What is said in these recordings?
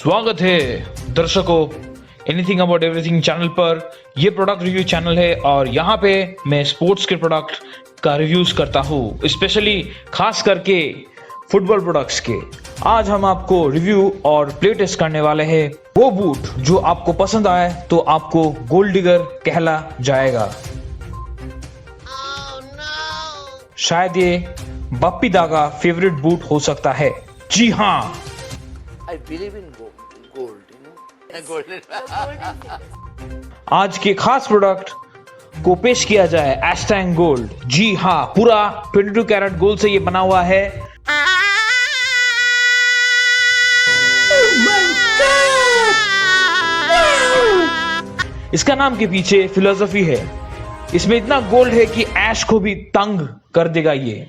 स्वागत है दर्शकों एनीथिंग अबाउट एवरीथिंग चैनल पर। ये प्रोडक्ट रिव्यू चैनल है और यहाँ पे मैं स्पोर्ट्स के प्रोडक्ट का रिव्यूज करता हूँ, स्पेशली खास करके फुटबॉल प्रोडक्ट्स के। आज हम आपको रिव्यू और प्ले टेस्ट करने वाले हैं वो बूट जो आपको पसंद आए तो आपको गोल्ड डिगर कहला जाएगा। शायद ये बप्पी दा का फेवरेट बूट हो सकता है। जी हाँ, I believe in gold, you know. Golden. आज के खास प्रोडक्ट को पेश किया जाए एस्टैंग गोल्ड। जी हाँ, पूरा 22 कैरेट गोल्ड से ये बना हुआ है। इसका नाम के पीछे फिलोसफी है। इसमें इतना गोल्ड है कि ऐश को भी तंग कर देगा ये।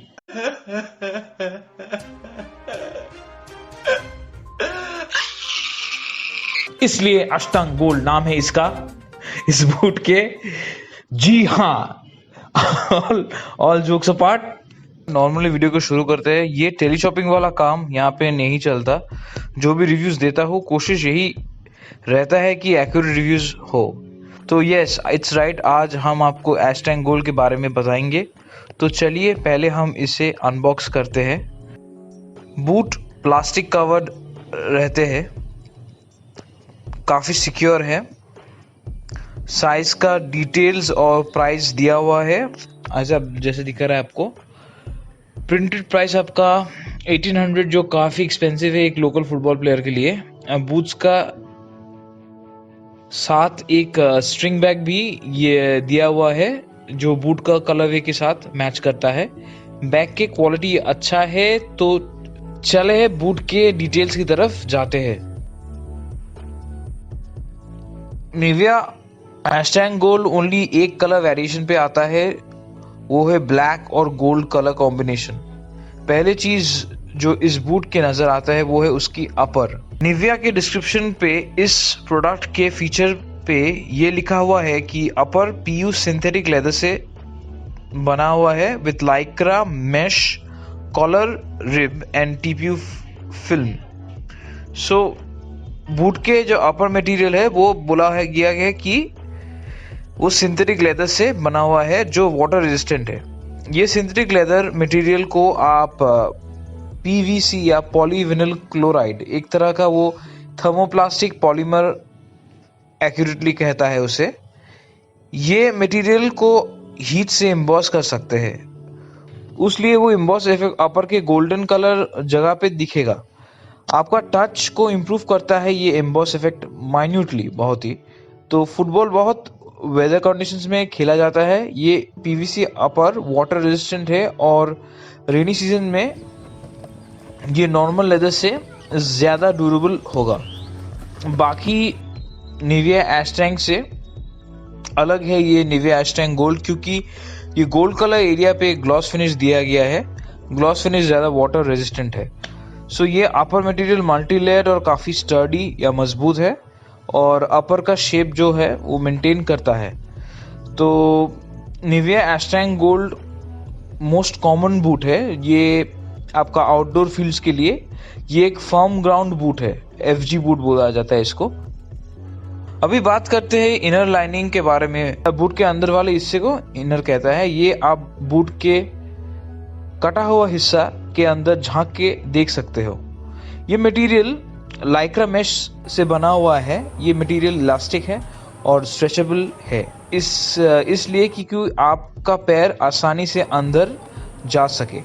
इसलिए अष्टांग गोल्ड नाम है इसका, इस बूट के। जी हाँ, all jokes apart, normally video को शुरू करते हैं। ये टेली शॉपिंग वाला काम यहाँ पे नहीं चलता। जो भी रिव्यूज देता हूँ कोशिश यही रहता है कि एक्यूरेट रिव्यूज हो। तो यस, इट्स राइट, आज हम आपको एस्टैंग गोल्ड के बारे में बताएंगे। तो चलिए पहले हम इसे अनबॉक्स करते हैं। बूट प्लास्टिक कवर्ड रहते हैं, काफ़ी सिक्योर है। साइज का डिटेल्स और प्राइस दिया हुआ है ऐसा जैसे दिख रहा है आपको। प्रिंटेड प्राइस आपका 1800, जो काफ़ी एक्सपेंसिव है एक लोकल फुटबॉल प्लेयर के लिए। बूट्स का साथ एक स्ट्रिंग बैग भी ये दिया हुआ है जो बूट का कलरवे के साथ मैच करता है। बैग की क्वालिटी अच्छा है। तो चले बूट के डिटेल्स की तरफ जाते हैं। निविया एस्टैंग गोल्ड ओनली एक कलर वेरिएशन पे आता है, वो है ब्लैक और गोल्ड कलर कॉम्बिनेशन। पहले चीज जो इस बूट के नजर आता है वो है उसकी अपर। निविया के डिस्क्रिप्शन पे इस प्रोडक्ट के फीचर पे ये लिखा हुआ है कि अपर पीयू सिंथेटिक लेदर से बना हुआ है with Lycra mesh collar rib and TPU film. So boot के जो अपर मटेरियल है वो बोला है गया है कि वो सिंथेटिक लेदर से बना हुआ है जो वाटर रेजिस्टेंट है। ये सिंथेटिक लेदर मटेरियल को आप पीवीसी या पॉलीविनिल क्लोराइड, एक तरह का वो थर्मोप्लास्टिक पॉलीमर एक्यूरेटली कहता है उसे। ये मटेरियल को हीट से एम्बॉस कर सकते हैं, उसलिए वो एम्बॉस इफेक्ट अपर के गोल्डन कलर जगह पे दिखेगा। आपका टच को इम्प्रूव करता है ये एम्बॉस इफेक्ट माइन्यूटली बहुत ही। तो फुटबॉल बहुत वेदर कंडीशंस में खेला जाता है। ये पीवीसी अपर वाटर रेजिस्टेंट है और रेनी सीजन में ये नॉर्मल लेदर से ज़्यादा ड्यूरेबल होगा। बाकी निविया एस्टैंग से अलग है ये निविया एस्टैंग गोल्ड, क्योंकि ये गोल्ड कलर एरिया पे ग्लॉस फिनिश दिया गया है। ग्लॉस फिनिश ज़्यादा वाटर रेजिस्टेंट है। सो ये अपर मटेरियल मल्टी लेयर और काफ़ी स्टर्डी या मजबूत है और अपर का शेप जो है वो मेंटेन करता है। तो Nivia Ashtang gold most common boot है ये आपका आउटडोर फील्ड्स के लिए। ये एक फर्म ग्राउंड बूट है, एफजी बूट बोला जाता है इसको। अभी बात करते हैं इनर लाइनिंग के बारे में। बूट के अंदर वाले हिस्से को इनर कहता है। ये आप बूट के कटा हुआ हिस्सा के अंदर झांक के देख सकते हो। ये मटेरियल लाइक्रा मेश से बना हुआ है। ये मटेरियल इलास्टिक है और स्ट्रेचेबल है, इसलिए कि आपका पैर आसानी से अंदर जा सके।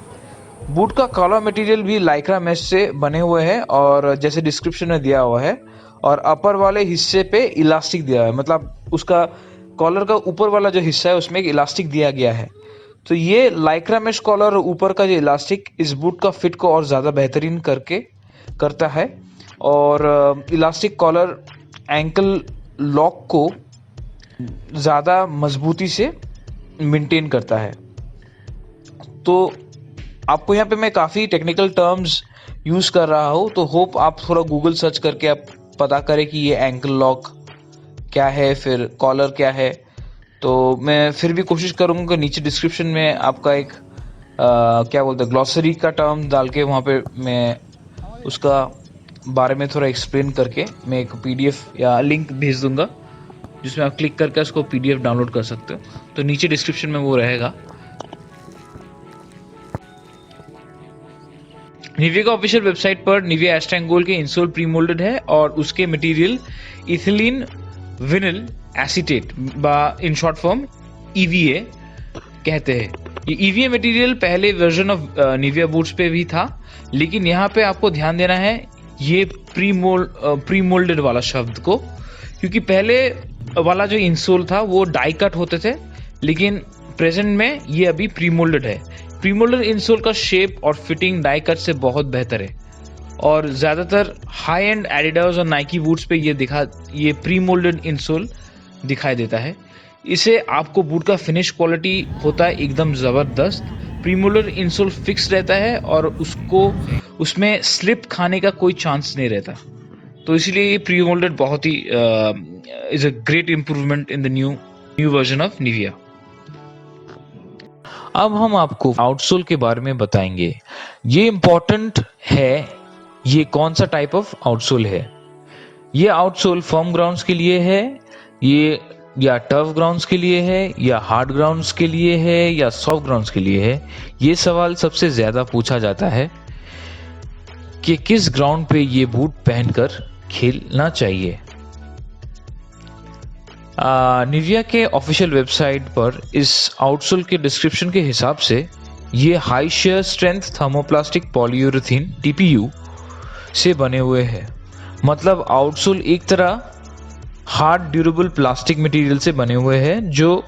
बूट का कॉलर मटेरियल भी लाइक्रा मेश से बने हुए हैं और जैसे डिस्क्रिप्शन में दिया हुआ है। और अपर वाले हिस्से पे इलास्टिक दिया है, मतलब उसका कॉलर का ऊपर वाला जो हिस्सा है उसमें एक इलास्टिक दिया गया है। तो ये लाइक्रा मेश कॉलर ऊपर का जो इलास्टिक इस बूट का फिट को और ज़्यादा बेहतरीन करता है। और इलास्टिक कॉलर एंकल लॉक को ज़्यादा मजबूती से मेंटेन करता है। तो आपको यहाँ पे मैं काफ़ी टेक्निकल टर्म्स यूज़ कर रहा हूँ, तो होप आप थोड़ा गूगल सर्च करके आप पता करें कि ये एंकल लॉक क्या है, फिर कॉलर क्या है। तो मैं फिर भी कोशिश करूँगा कि नीचे डिस्क्रिप्शन में आपका एक क्या बोलते हैं ग्लॉसरी का टर्म डाल के वहाँ पे मैं उसका बारे में थोड़ा एक्सप्लेन करके मैं एक पीडीएफ या लिंक भेज दूंगा, जिसमें आप क्लिक करके उसको पीडीएफ डाउनलोड कर सकते हो। तो नीचे डिस्क्रिप्शन में वो रहेगा। निविया का ऑफिशियल वेबसाइट पर निविया एस्टैंग गोल्ड के इंसोल प्री मोल्डेड है और उसके material ethylene vinyl acetate in short form EVA कहते हैं। ये EVA मटेरियल पहले वर्जन ऑफ निविया बूट्स पे भी था, लेकिन यहाँ पे आपको ध्यान देना है ये प्री मोल्डेड वाला शब्द को, क्योंकि पहले वाला जो इंसोल था वो डाई कट होते थे, लेकिन प्रेजेंट में ये अभी प्री मोल्डेड है। प्री मोल्डेड इंसोल का शेप और फिटिंग डाई कट से बहुत बेहतर है और ज़्यादातर हाई एंड एडिडास और नाइकी बूट्स पे ये प्री मोल्डेड इंसोल दिखाई देता है। इसे आपको बूट का फिनिश क्वालिटी होता है एकदम ज़बरदस्त। प्री मोल्डेड इंसोल फिक्स रहता है और उसमें स्लिप खाने का कोई चांस नहीं रहता, तो इसलिए ये प्री मोल्डेड बहुत he is a great improvement in the new version of Nivea. अब हम आपको आउटसोल के बारे में बताएंगे। ये इम्पोर्टेंट है, ये कौन सा टाइप ऑफ आउटसोल है। ये आउटसोल फर्म ग्राउंड्स के लिए है, ये या टफ ग्राउंड्स के लिए है, या हार्ड ग्राउंड्स के लिए है, या सॉफ्ट ग्राउंड्स के लिए है। ये सवाल सबसे ज्यादा पूछा जाता है कि किस ग्राउंड पे ये बूट पहनकर खेलना चाहिए। निविया के ऑफिशियल वेबसाइट पर इस आउटसोल के डिस्क्रिप्शन के हिसाब से ये high shear strength thermoplastic polyurethane TPU से बने हुए हैं। मतलब आउटसोल एक तरह हार्ड ड्यूरेबल प्लास्टिक मटेरियल से बने हुए हैं जो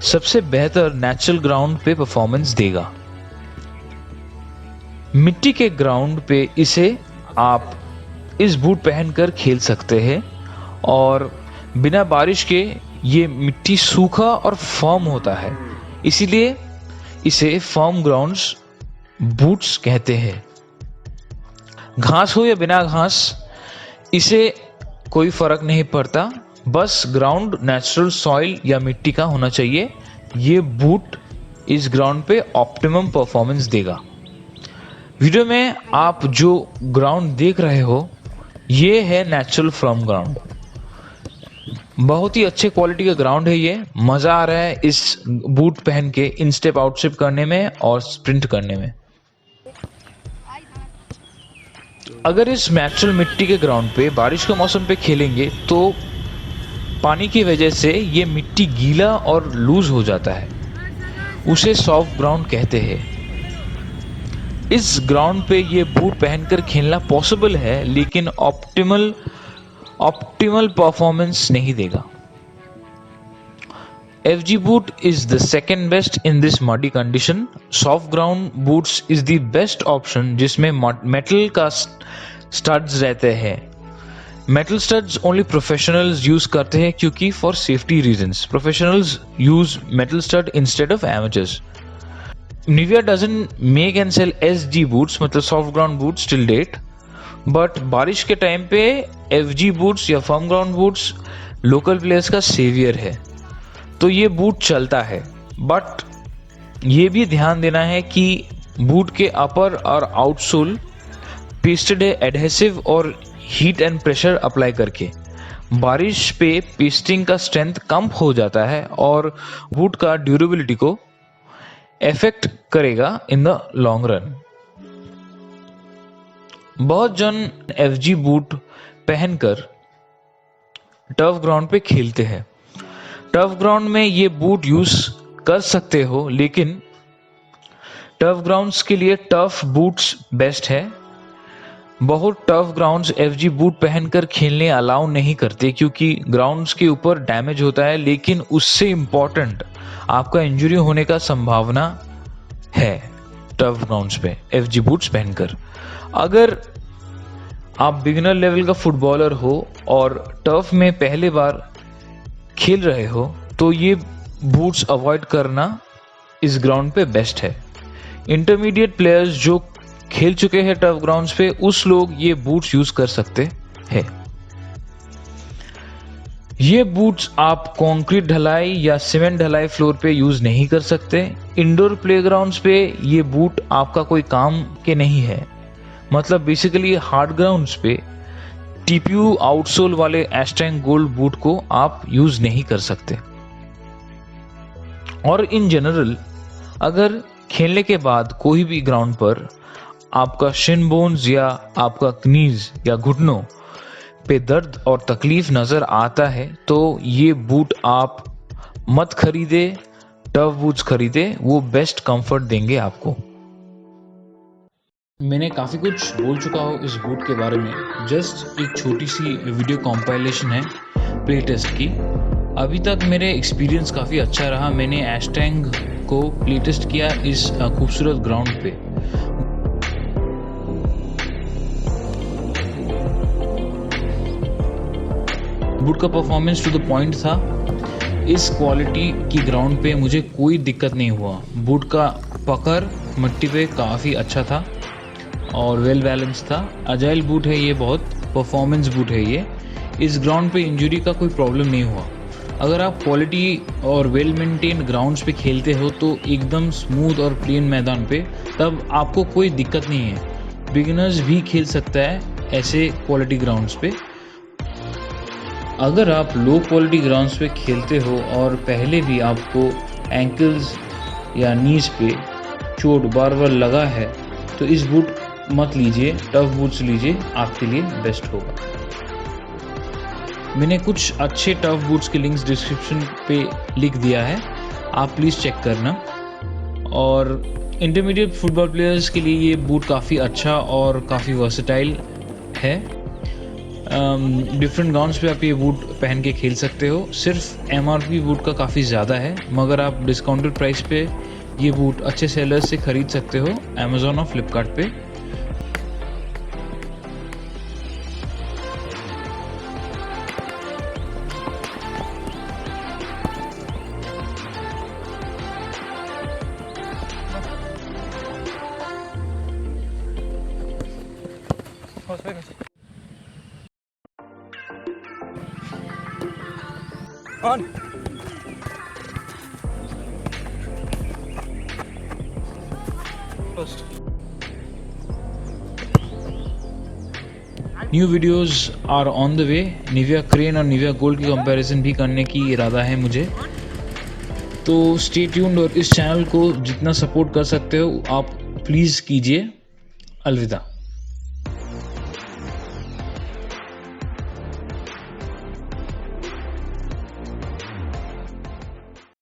सबसे बेहतर नेचुरल ग्राउंड पे परफॉर्मेंस देगा। मिट्टी के ग्राउंड पे इसे आप इस बूट पहनकर खेल सकते हैं और बिना बारिश के ये मिट्टी सूखा और फर्म होता है, इसीलिए इसे फर्म ग्राउंड्स बूट्स कहते हैं। घास हो या बिना घास इसे कोई फर्क नहीं पड़ता, बस ग्राउंड नेचुरल सॉइल या मिट्टी का होना चाहिए। ये बूट इस ग्राउंड पे ऑप्टिमम परफॉर्मेंस देगा। वीडियो में आप जो ग्राउंड देख रहे हो ये है नेचुरल फर्म ग्राउंड। बहुत ही अच्छे क्वालिटी का ग्राउंड है ये। मजा आ रहा है इस बूट पहन के इन स्टेप आउट स्टेप करने में और स्प्रिंट करने में। अगर इस नेचुरल मिट्टी के ग्राउंड पे बारिश के मौसम पे खेलेंगे तो पानी की वजह से ये मिट्टी गीला और लूज हो जाता है, उसे सॉफ्ट ग्राउंड कहते हैं। इस ग्राउंड पे ये बूट पहनकर खेलना पॉसिबल है, लेकिन ऑप्टिमल परफॉर्मेंस नहीं देगा। FG boot is the second best in this muddy condition. Soft ground boots is the best option जिसमें metal का studs रहते हैं। Metal studs only professionals use करते हैं क्योंकि for safety reasons. Professionals use metal stud instead of amateurs. Nivea doesn't make and sell SG boots मतलब soft ground boots till date. But बारिश के टाइम पे FG बूट्स या firm ground boots local players का saviour है, तो ये boot चलता है। बट ये भी ध्यान देना है कि बूट के अपर और आउटसोल पेस्टेड है एडहेसिव और हीट एंड प्रेशर अप्लाई करके। बारिश पे पेस्टिंग का स्ट्रेंथ कम हो जाता है और बूट का ड्यूरेबिलिटी को इफेक्ट करेगा इन द लॉन्ग रन। बहुत जन FG बूट पहनकर टफ ग्राउंड पे खेलते हैं। टफ ग्राउंड में ये बूट यूज कर सकते हो, लेकिन टफ ग्राउंड्स के लिए टफ बूट्स बेस्ट है। बहुत टफ ग्राउंड्स FG बूट पहनकर खेलने अलाउ नहीं करते क्योंकि ग्राउंड्स के ऊपर डैमेज होता है, लेकिन उससे इम्पोर्टेंट आपका इंजरी होने का संभावना है टफ ग्राउंड्स पे FG बूट्स पहनकर। अगर आप बिगिनर लेवल का फुटबॉलर हो और टर्फ में पहले बार खेल रहे हो तो ये बूट्स अवॉइड करना इस ग्राउंड पे बेस्ट है। इंटरमीडिएट प्लेयर्स जो खेल चुके हैं टफ ग्राउंड्स पे उस लोग ये बूट्स यूज कर सकते हैं। ये बूट्स आप कंक्रीट ढलाई या सीमेंट ढलाई फ्लोर पे यूज नहीं कर सकते। इंडोर प्लेग्राउंड्स पे ये बूट आपका कोई काम के नहीं है। मतलब बेसिकली हार्ड ग्राउंड्स पे टीपीयू आउटसोल वाले एस्टैंग गोल्ड बूट को आप यूज नहीं कर सकते। और इन जनरल अगर खेलने के बाद कोई भी ग्राउंड पर आपका शिन बोन्स या आपका कनीज या घुटनों पे दर्द और तकलीफ नजर आता है तो ये बूट आप मत खरीदे, टफ बूट्स खरीदे, वो बेस्ट कंफर्ट देंगे आपको। मैंने काफ़ी कुछ बोल चुका हूँ इस बूट के बारे में, जस्ट एक छोटी सी वीडियो कॉम्पाइलेशन है प्ले टेस्ट की। अभी तक मेरे एक्सपीरियंस काफ़ी अच्छा रहा। मैंने एस्टैंग को प्ले टेस्ट किया इस खूबसूरत ग्राउंड पे। बूट का परफॉर्मेंस टू द पॉइंट था। इस क्वालिटी की ग्राउंड पे मुझे कोई दिक्कत नहीं हुआ। बूट का पकड़ मिट्टी पे काफ़ी अच्छा था और वेल बैलेंस था। अजाइल बूट है ये, बहुत परफॉर्मेंस बूट है ये। इस ग्राउंड पे इंजरी का कोई प्रॉब्लम नहीं हुआ। अगर आप क्वालिटी और वेल मेंटेन ग्राउंड्स पे खेलते हो तो एकदम स्मूथ और प्लेन मैदान पे, तब आपको कोई दिक्कत नहीं है। बिगिनर्स भी खेल सकता है ऐसे क्वालिटी ग्राउंड्स पे। अगर आप लो क्वालिटी ग्राउंड्स पे खेलते हो और पहले भी आपको एंकल्स या नीज पे चोट बार बार लगा है तो इस बूट मत लीजिए, टफ बूट्स लीजिए, आपके लिए बेस्ट होगा। मैंने कुछ अच्छे टफ बूट्स के लिंक्स डिस्क्रिप्शन पे लिख दिया है, आप प्लीज़ चेक करना। और इंटरमीडिएट फुटबॉल प्लेयर्स के लिए ये बूट काफ़ी अच्छा और काफ़ी वर्सेटाइल है। डिफरेंट ग्राउंड्स पे आप ये बूट पहन के खेल सकते हो। सिर्फ MRP बूट का काफ़ी ज़्यादा है, मगर आप डिस्काउंटेड प्राइस पे ये बूट अच्छे सेलर्स से ख़रीद सकते हो अमेज़ॉन और फ्लिपकार्ट पे। On. First. New videos are on the way. Nivia Crane और निविया गोल्ड की कंपैरिजन भी करने की इरादा है मुझे, तो स्टे ट्यून्ड और इस चैनल को जितना सपोर्ट कर सकते हो आप प्लीज़ कीजिए। अलविदा।